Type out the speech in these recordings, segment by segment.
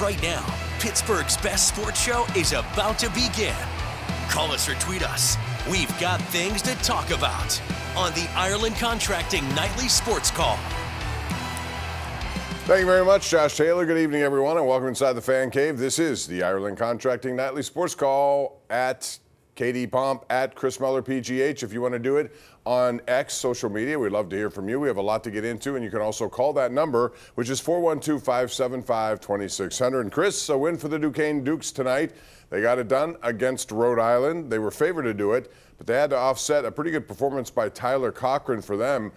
Right now, Pittsburgh's best sports show is about to begin. Call us or tweet us. We've got things to talk about on the Ireland Contracting Nightly Sports Call. Thank you very much, Josh Taylor. Good evening, everyone, and welcome inside the Fan Cave. This is the Ireland Contracting Nightly Sports Call at KD Pomp, at Chris Mueller PGH. If you want to do it on X social media, we'd love to hear from you. We have a lot to get into, and you can also call that number, which is 412-575-2600. And Chris, a win for the Duquesne Dukes tonight. They got it done against Rhode Island. They were favored to do it, but they had to offset a pretty good performance by Tyler Cochran for them.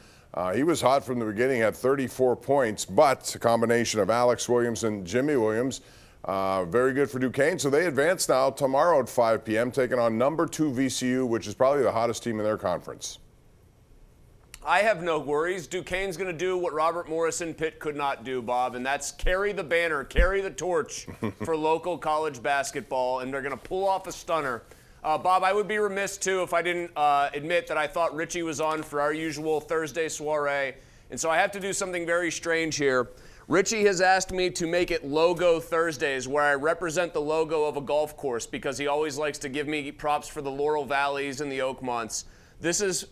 He was hot from the beginning, had 34 points, but a combination of Alex Williams and Jimmy Williams. Very good for Duquesne. So they advance now tomorrow at 5 p.m., taking on number 2 VCU, which is probably the hottest team in their conference. I have no worries. Duquesne's going to do what Robert Morris and Pitt could not do, Bob, and that's carry the banner, carry the torch for local college basketball, and they're going to pull off a stunner. Bob, I would be remiss, too, if I didn't admit that I thought Richie was on for our usual Thursday soiree, and so I have to do something very strange here. Richie has asked me to make it Logo Thursdays, where I represent the logo of a golf course, because he always likes to give me props for the Laurel Valleys and the Oakmonts. This is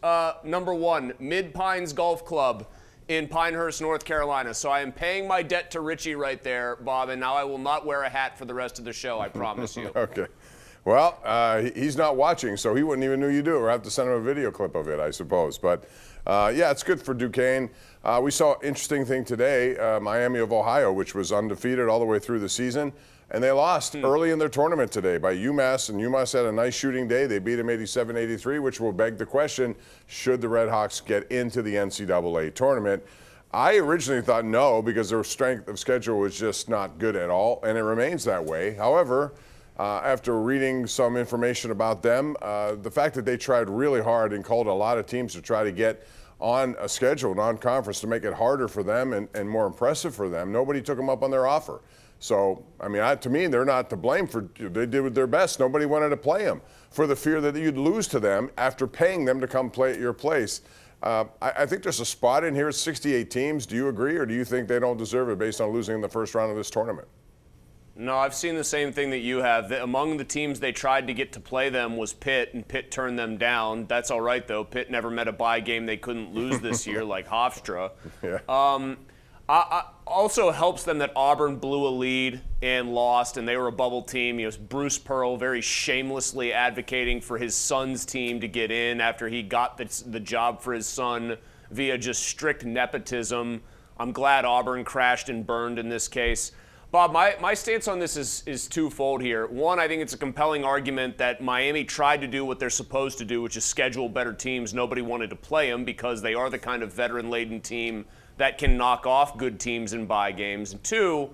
number 1, Mid Pines Golf Club in Pinehurst, North Carolina. So I am paying my debt to Richie right there, Bob, and now I will not wear a hat for the rest of the show, I promise you. Okay. Well, he's not watching, so he wouldn't even know you do it. We'll have to send him a video clip of it, I suppose. But, yeah, it's good for Duquesne. We saw an interesting thing today, Miami of Ohio, which was undefeated all the way through the season. And they lost early in their tournament today by UMass, and UMass had a nice shooting day. They beat them 87-83, which will beg the question, should the Redhawks get into the NCAA tournament? I originally thought no, because their strength of schedule was just not good at all, and it remains that way. However, after reading some information about them, the fact that they tried really hard and called a lot of teams to try to get on a schedule, non-conference, to make it harder for them and more impressive for them, nobody took them up on their offer. So, I mean, to me, they're not to blame for, they did their best. Nobody wanted to play them for the fear that you'd lose to them after paying them to come play at your place. I think there's a spot in here, 68 teams. Do you agree, or do you think they don't deserve it based on losing in the first round of this tournament? No, I've seen the same thing that you have. Among the teams they tried to get to play them was Pitt, and Pitt turned them down. That's all right, though. Pitt never met a bye game they couldn't lose this year, like Hofstra. Yeah. Also helps them that Auburn blew a lead and lost, and they were a bubble team. You know, Bruce Pearl very shamelessly advocating for his son's team to get in after he got the job for his son via just strict nepotism. I'm glad Auburn crashed and burned in this case. Bob, my stance on this is twofold here. One, I think it's a compelling argument that Miami tried to do what they're supposed to do, which is schedule better teams. Nobody wanted to play them because they are the kind of veteran-laden team that can knock off good teams in bye games. And two,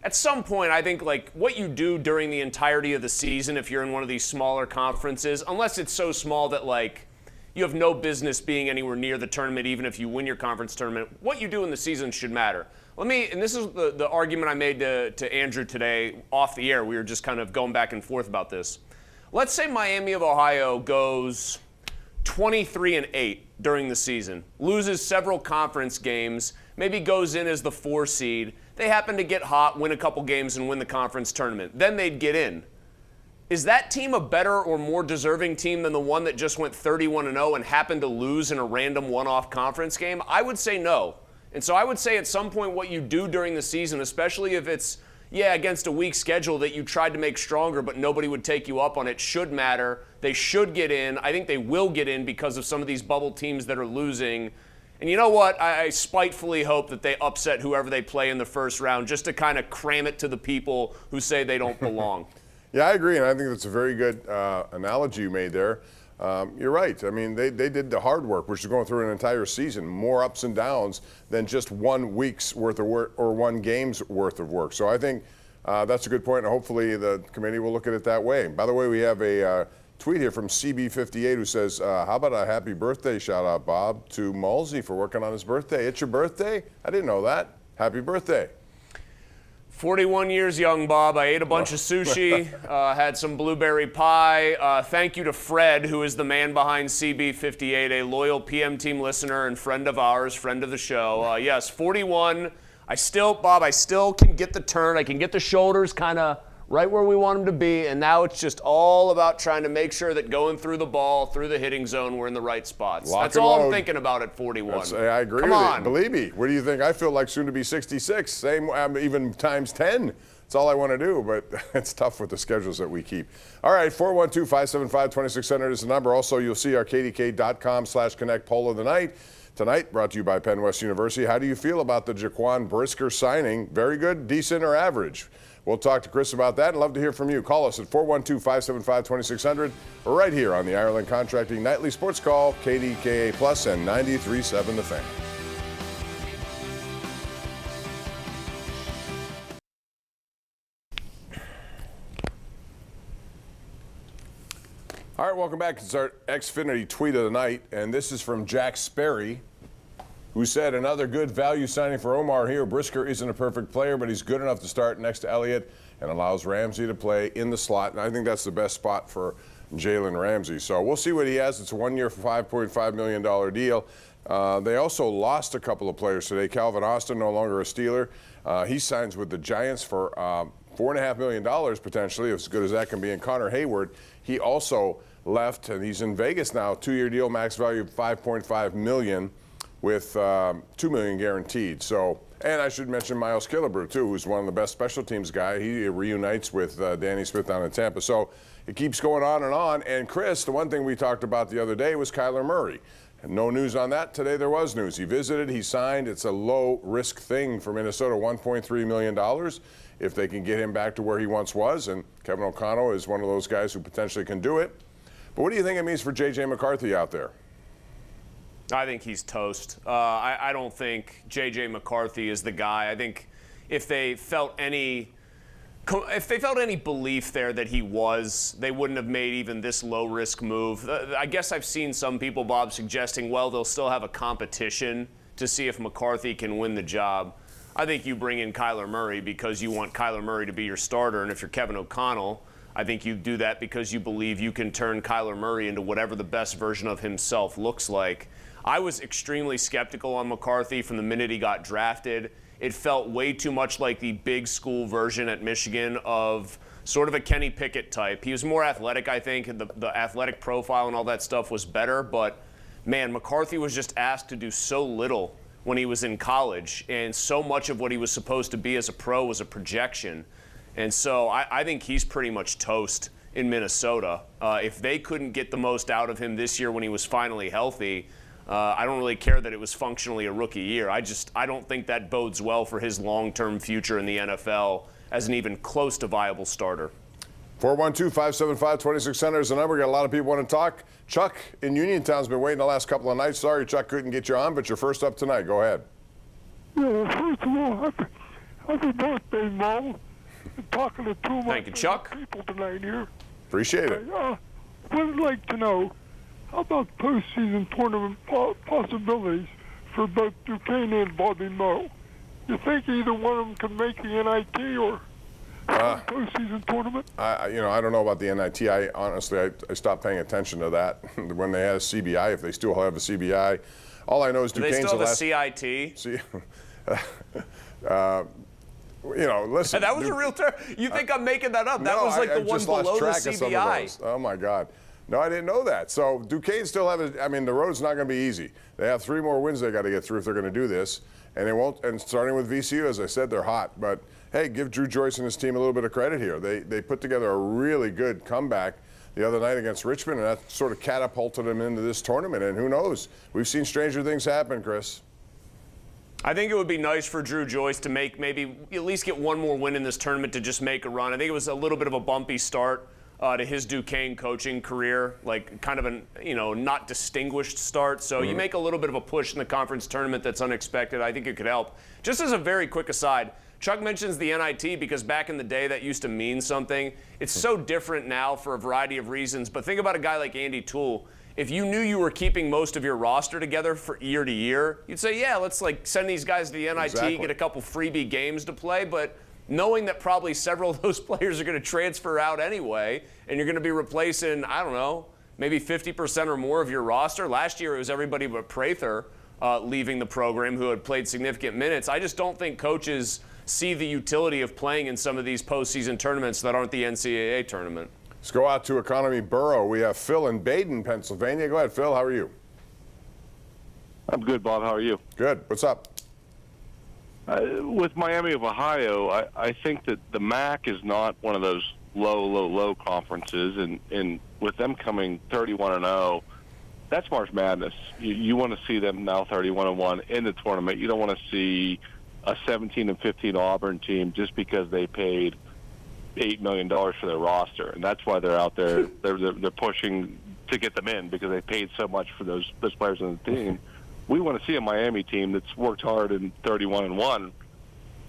at some point, I think like what you do during the entirety of the season, if you're in one of these smaller conferences, unless it's so small that like you have no business being anywhere near the tournament, even if you win your conference tournament, what you do in the season should matter. And this is the argument I made to Andrew today off the air. We were just kind of going back and forth about this. Let's say Miami of Ohio goes 23-8 during the season, loses several conference games, maybe goes in as the 4 seed. They happen to get hot, win a couple games, and win the conference tournament. Then they'd get in. Is that team a better or more deserving team than the one that just went 31-0 and happened to lose in a random one-off conference game? I would say no. And so I would say at some point what you do during the season, especially if it's, against a weak schedule that you tried to make stronger but nobody would take you up on it, should matter. They should get in. I think they will get in because of some of these bubble teams that are losing. And you know what? I spitefully hope that they upset whoever they play in the first round just to kind of cram it to the people who say they don't belong. Yeah, I agree, and I think that's a very good analogy you made there. You're right. I mean, they did the hard work, which is going through an entire season, more ups and downs than just 1 week's worth of work or 1 game's worth of work. So I think that's a good point, and hopefully the committee will look at it that way. By the way, we have a tweet here from CB58 who says, how about a happy birthday shout out, Bob, to Mulsey for working on his birthday. It's your birthday? I didn't know that. Happy birthday. 41 years young, Bob. I ate a bunch of sushi, had some blueberry pie. Thank you to Fred, who is the man behind CB58, a loyal PM team listener and friend of ours, friend of the show. Yes, 41. I still can get the turn. I can get the shoulders kind of right where we want them to be, and now it's just all about trying to make sure that going through the ball, through the hitting zone, we're in the right spots. That's all I'm thinking about at 41. I agree with you. Believe me. What do you think? I feel like soon to be 66. Same, even times 10. That's all I want to do, but it's tough with the schedules that we keep. All right, 412-575-2600 is the number. Also, you'll see our KDKA.com/connect poll of the night. Tonight, brought to you by Penn West University. How do you feel about the Jaquan Brisker signing? Very good, decent, or average? We'll talk to Chris about that and love to hear from you. Call us at 412-575-2600 or right here on the Ireland Contracting Nightly Sports Call, KDKA Plus and 93.7 The Fan. All right, welcome back. It's our Xfinity tweet of the night, and this is from Jack Sperry, who said, another good value signing for Omar here. Brisker isn't a perfect player, but he's good enough to start next to Elliott and allows Ramsey to play in the slot. And I think that's the best spot for Jalen Ramsey. So we'll see what he has. It's a one-year, $5.5 million deal. They also lost a couple of players today. Calvin Austin, no longer a Steeler. He signs with the Giants for $4.5 million potentially, as good as that can be. And Connor Hayward, he also left, and he's in Vegas now. 2-year deal, max value of $5.5 million. With $2 million guaranteed. So, and I should mention Miles Killebrew too, who's one of the best special teams guy. He reunites with Danny Smith down in Tampa. So it keeps going on and on. And Chris, the one thing we talked about the other day was Kyler Murray. And no news on that. Today there was news. He visited, he signed. It's a low risk thing for Minnesota, $1.3 million if they can get him back to where he once was. And Kevin O'Connell is one of those guys who potentially can do it. But what do you think it means for J.J. McCarthy out there? I think he's toast. I don't think J.J. McCarthy is the guy. I think if they felt any belief there that he was, they wouldn't have made even this low-risk move. I guess I've seen some people, Bob, suggesting, well, they'll still have a competition to see if McCarthy can win the job. I think you bring in Kyler Murray because you want Kyler Murray to be your starter, and if you're Kevin O'Connell, I think you do that because you believe you can turn Kyler Murray into whatever the best version of himself looks like. I was extremely skeptical on McCarthy from the minute he got drafted. It felt way too much like the big school version at Michigan of sort of a Kenny Pickett type. He was more athletic, I think, and the athletic profile and all that stuff was better. But, man, McCarthy was just asked to do so little when he was in college, and so much of what he was supposed to be as a pro was a projection. And so I think he's pretty much toast in Minnesota. If they couldn't get the most out of him this year when he was finally healthy, I don't really care that it was functionally a rookie year. I don't think that bodes well for his long-term future in the NFL as an even close to viable starter. 412-575-2600 is the number. Got a lot of people want to talk. Chuck in Uniontown's been waiting the last couple of nights. Sorry, Chuck, couldn't get you on, but you're first up tonight. Go ahead. Yeah, first of all, happy birthday, Mo. I'm talking to two of my people tonight here. Appreciate it. Would like to know, how about postseason tournament possibilities for both Duquesne and Bobby Moe? You think either one of them can make the NIT or postseason tournament? I don't know about the NIT. I honestly stopped paying attention to that when they had a CBI. If they still have a CBI, all I know is Duquesne's the last. Do they still have a CIT? Listen. That was a real term. You think I'm making that up? That was like the one below the CBI. Oh my God. No, I didn't know that. So Duquesne still have the road's not going to be easy. They have 3 more wins they got to get through if they're going to do this. And they won't. And starting with VCU, as I said, they're hot. But hey, give Drew Joyce and his team a little bit of credit here. They put together a really good comeback the other night against Richmond, and that sort of catapulted them into this tournament. And who knows? We've seen stranger things happen, Chris. I think it would be nice for Drew Joyce to maybe at least get one more win in this tournament to just make a run. I think it was a little bit of a bumpy start to his Duquesne coaching career, like kind of an not distinguished start. So you make a little bit of a push in the conference tournament that's unexpected. I think it could help. Just as a very quick aside, Chuck mentions the NIT because back in the day that used to mean something. It's so different now for a variety of reasons. But think about a guy like Andy Toole. If you knew you were keeping most of your roster together for year to year, you'd say, yeah, let's send these guys to the NIT, get a couple freebie games to play. But knowing that probably several of those players are going to transfer out anyway, and you're going to be replacing, I don't know, maybe 50% or more of your roster. Last year it was everybody but Prather. leaving the program who had played significant minutes. I just don't think coaches see the utility of playing in some of these postseason tournaments that aren't the NCAA tournament. Let's go out to Economy Borough. We have Phil in Baden, Pennsylvania. Go ahead, Phil. How are you? I'm good, Bob. How are you? Good. What's up? With Miami of Ohio, I think that the MAC is not one of those low conferences, and with them coming 31-0, that's March Madness. You want to see them now 31-1 in the tournament. You don't want to see a 17-15 Auburn team just because they paid $8 million for their roster, and that's why they're out there. They're pushing to get them in because they paid so much for those players on the team. We want to see a Miami team that's worked hard and 31-1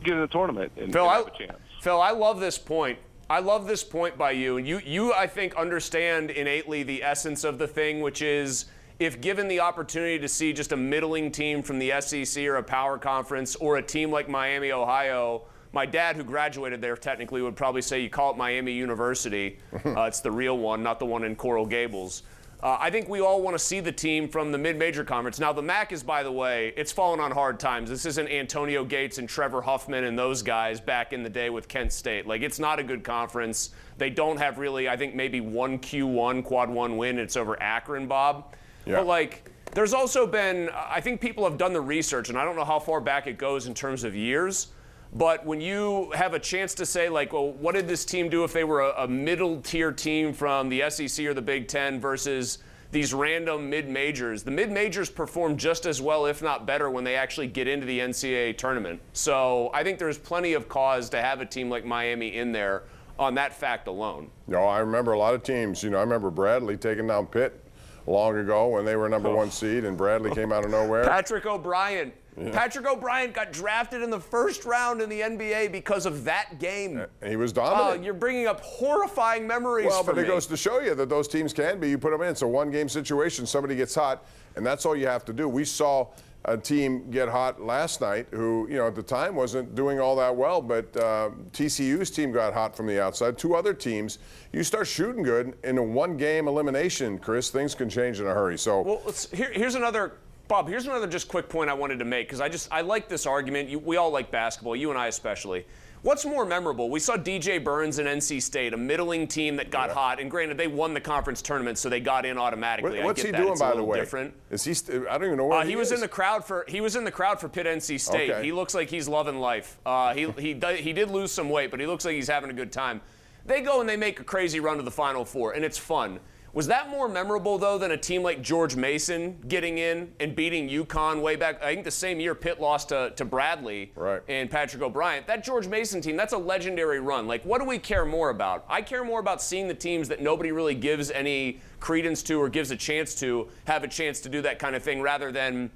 get in the tournament and have a chance. Phil, I love this point. I love this point by you. And you, I think, understand innately the essence of the thing, which is if given the opportunity to see just a middling team from the SEC or a power conference or a team like Miami, Ohio, my dad, who graduated there technically, would probably say you call it Miami University. It's the real one, not the one in Coral Gables. I think we all want to see the team from the mid-major conference. Now, the MAC is, by the way, it's fallen on hard times. This isn't Antonio Gates and Trevor Huffman and those guys back in the day with Kent State. Like, it's not a good conference. They don't have really, I think, maybe one Q1, quad one win. It's over Akron, Bob. Yeah. But, like, there's also been, I think people have done the research, and I don't know how far back it goes in terms of years. But when you have a chance to say, like, well, what did this team do if they were a middle-tier team from the SEC or the Big Ten versus these random mid-majors? The mid-majors perform just as well, if not better, when they actually get into the NCAA tournament. So I think there's plenty of cause to have a team like Miami in there on that fact alone. No, I remember a lot of teams. You know, I remember Bradley taking down Pitt long ago when they were number one seed, and Bradley came out of nowhere. Patrick O'Brien. Yeah. Patrick O'Brien got drafted in the first round in the NBA because of that game. He was dominant. You're bringing up horrifying memories for me. Well, but it goes to show you that those teams can be. You put them in. It's a one-game situation. Somebody gets hot, and that's all you have to do. We saw a team get hot last night who, you know, at the time wasn't doing all that well, but TCU's team got hot from the outside. Two other teams, you start shooting good in a one-game elimination, Chris, things can change in a hurry. So, well, here's another – Bob, here's another just quick point I wanted to make because I like this argument. We all like basketball, you and I especially. What's more memorable? We saw DJ Burns in NC State, a middling team that got hot, and granted, they won the conference tournament, so they got in automatically. What's he doing, by the way? Different. Is he? I don't even know where he was in the crowd for. He was in the crowd for Pitt NC State. Okay. He looks like he's loving life. He did lose some weight, but he looks like he's having a good time. They go and they make a crazy run to the Final Four, and it's fun. Was that more memorable, though, than a team like George Mason getting in and beating UConn way back? I think the same year Pitt lost to Bradley and Patrick O'Brien. That George Mason team, that's a legendary run. Like, what do we care more about? I care more about seeing the teams that nobody really gives any credence to or gives a chance to have a chance to do that kind of thing rather than,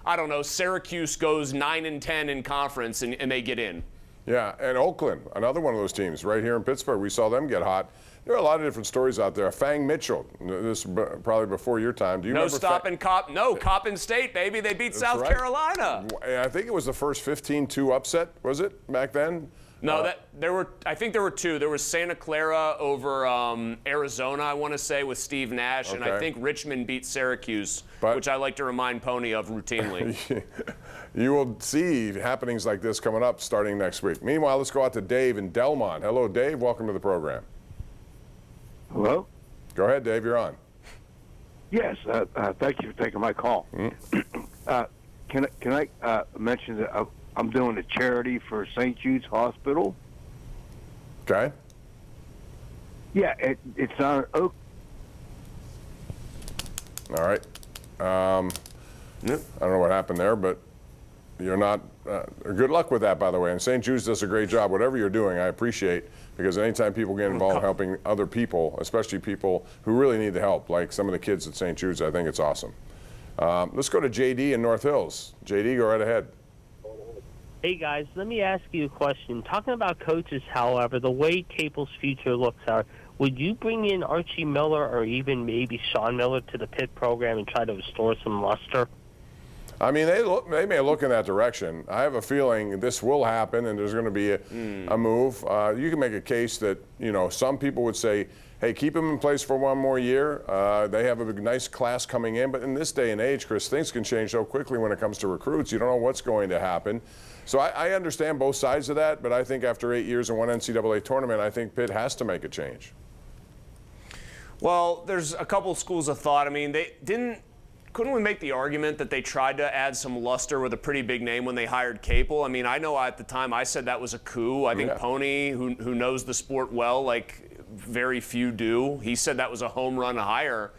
I don't know, Syracuse goes 9-10 in conference and they get in. Yeah, and Oakland, another one of those teams right here in Pittsburgh. We saw them get hot. There are a lot of different stories out there. Fang Mitchell, this is probably before your time. Do you remember? Coppin State, baby. They beat South Carolina. I think it was the first 15-2 upset, was it, back then? No, I think there were two. There was Santa Clara over Arizona, I want to say, with Steve Nash, and I think Richmond beat Syracuse, which I like to remind Pony of routinely. You will see happenings like this coming up starting next week. Meanwhile, let's go out to Dave in Delmont. Hello, Dave. Welcome to the program. Hello? Go ahead, Dave. You're on. Yes. Thank you for taking my call. Can I mention that I'm doing a charity for St. Jude's Hospital? Okay. Yeah, it's on Oak. All right. I don't know what happened there, but you're not. Good luck with that, by the way. And St. Jude's does a great job. Whatever you're doing, I appreciate, because anytime people get involved helping other people, especially people who really need the help, like some of the kids at St. Jude's, I think it's awesome. Let's go to JD in North Hills. JD, go right ahead. Hey, guys, let me ask you a question. Talking about coaches, however, the way Capel's future looks out, would you bring in Archie Miller or even maybe Sean Miller to the Pitt program and try to restore some luster? I mean, they may look in that direction. I have a feeling this will happen, and there's going to be a move. You can make a case that, you know, some people would say, hey, keep him in place for one more year. They have a nice class coming in, but in this day and age, Chris, things can change so quickly when it comes to recruits. You don't know what's going to happen. So I understand both sides of that, but I think after 8 years in one NCAA tournament, I think Pitt has to make a change. Well, there's a couple schools of thought. I mean, couldn't we make the argument that they tried to add some luster with a pretty big name when they hired Capel? I mean, I know at the time I said that was a coup. I think Pony, who knows the sport well, like very few do, he said that was a home run hire.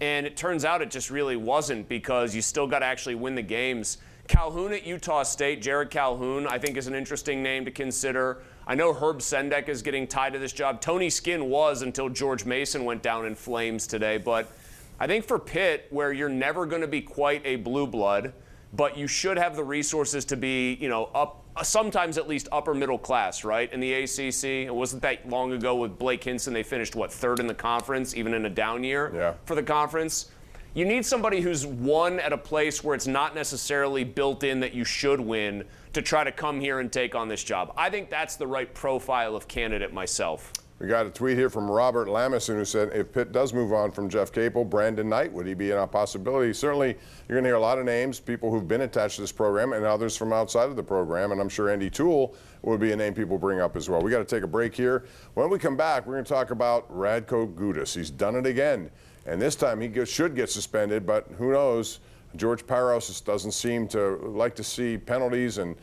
And it turns out it just really wasn't, because you still got to actually win the games. Calhoun at Utah State, Jared Calhoun, I think is an interesting name to consider. I know Herb Sendek is getting tied to this job. Tony Skinn was until George Mason went down in flames today. But I think for Pitt, where you're never going to be quite a blue blood, but you should have the resources to be, you know, up, sometimes at least upper middle class, right? In the ACC, it wasn't that long ago with Blake Hinson. They finished, what, third in the conference, even in a down year for the conference. You need somebody who's won at a place where it's not necessarily built in that you should win to try to come here and take on this job. I think that's the right profile of candidate myself. We got a tweet here from Robert Lamison, who said, if Pitt does move on from Jeff Capel, Brandon Knight, would he be a possibility? Certainly, you're going to hear a lot of names, people who've been attached to this program and others from outside of the program, and I'm sure Andy Toole would be a name people bring up as well. We got to take a break here. When we come back, we're going to talk about Radko Gudas. He's done it again, and this time he should get suspended, but who knows? George Paros doesn't seem to like to see penalties and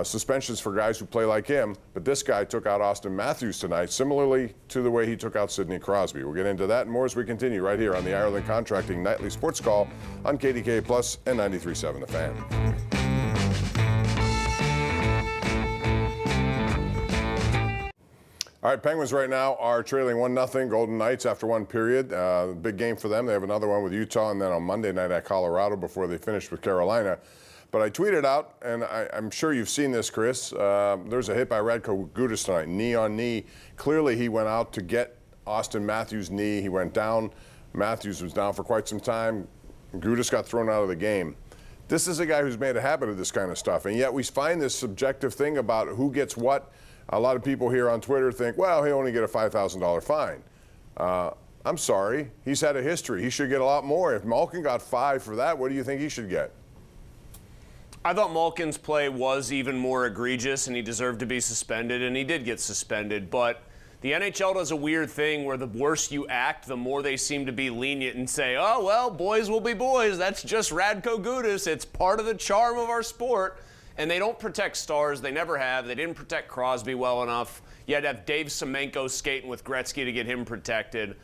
suspensions for guys who play like him, but this guy took out Austin Matthews tonight, similarly to the way he took out Sidney Crosby. We'll get into that and more as we continue right here on the Ireland Contracting Nightly Sports Call on KDKA Plus and 93.7 The Fan. All right, Penguins right now are trailing 1-0 Golden Knights after one period. Big game for them. They have another one with Utah and then on Monday night at Colorado before they finish with Carolina. But I tweeted out, and I'm sure you've seen this, Chris, there's a hit by Radko Gudas tonight, knee on knee. Clearly he went out to get Austin Matthews' knee. He went down. Matthews was down for quite some time. Gudas got thrown out of the game. This is a guy who's made a habit of this kind of stuff, and yet we find this subjective thing about who gets what. A lot of people here on Twitter think, well, he'll only get a $5,000 fine. I'm sorry. He's had a history. He should get a lot more. If Malkin got $5 for that, what do you think he should get? I thought Malkin's play was even more egregious, and he deserved to be suspended, and he did get suspended. But the NHL does a weird thing where the worse you act, the more they seem to be lenient and say, oh, well, boys will be boys. That's just Radko Gudas. It's part of the charm of our sport. And they don't protect stars. They never have. They didn't protect Crosby well enough. You had to have Dave Semenko skating with Gretzky to get him protected.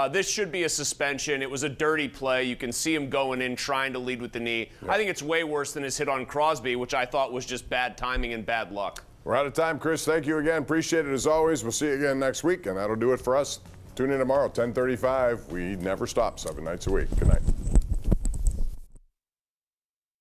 This should be a suspension. It was a dirty play. You can see him going in, trying to lead with the knee. I think it's way worse than his hit on Crosby, which I thought was just bad timing and bad luck. We're out of time, Chris. Thank you again. Appreciate it as always. We'll see you again next week, and that'll do it for us. Tune in tomorrow, 10:35. We never stop, 7 nights a week. Good night.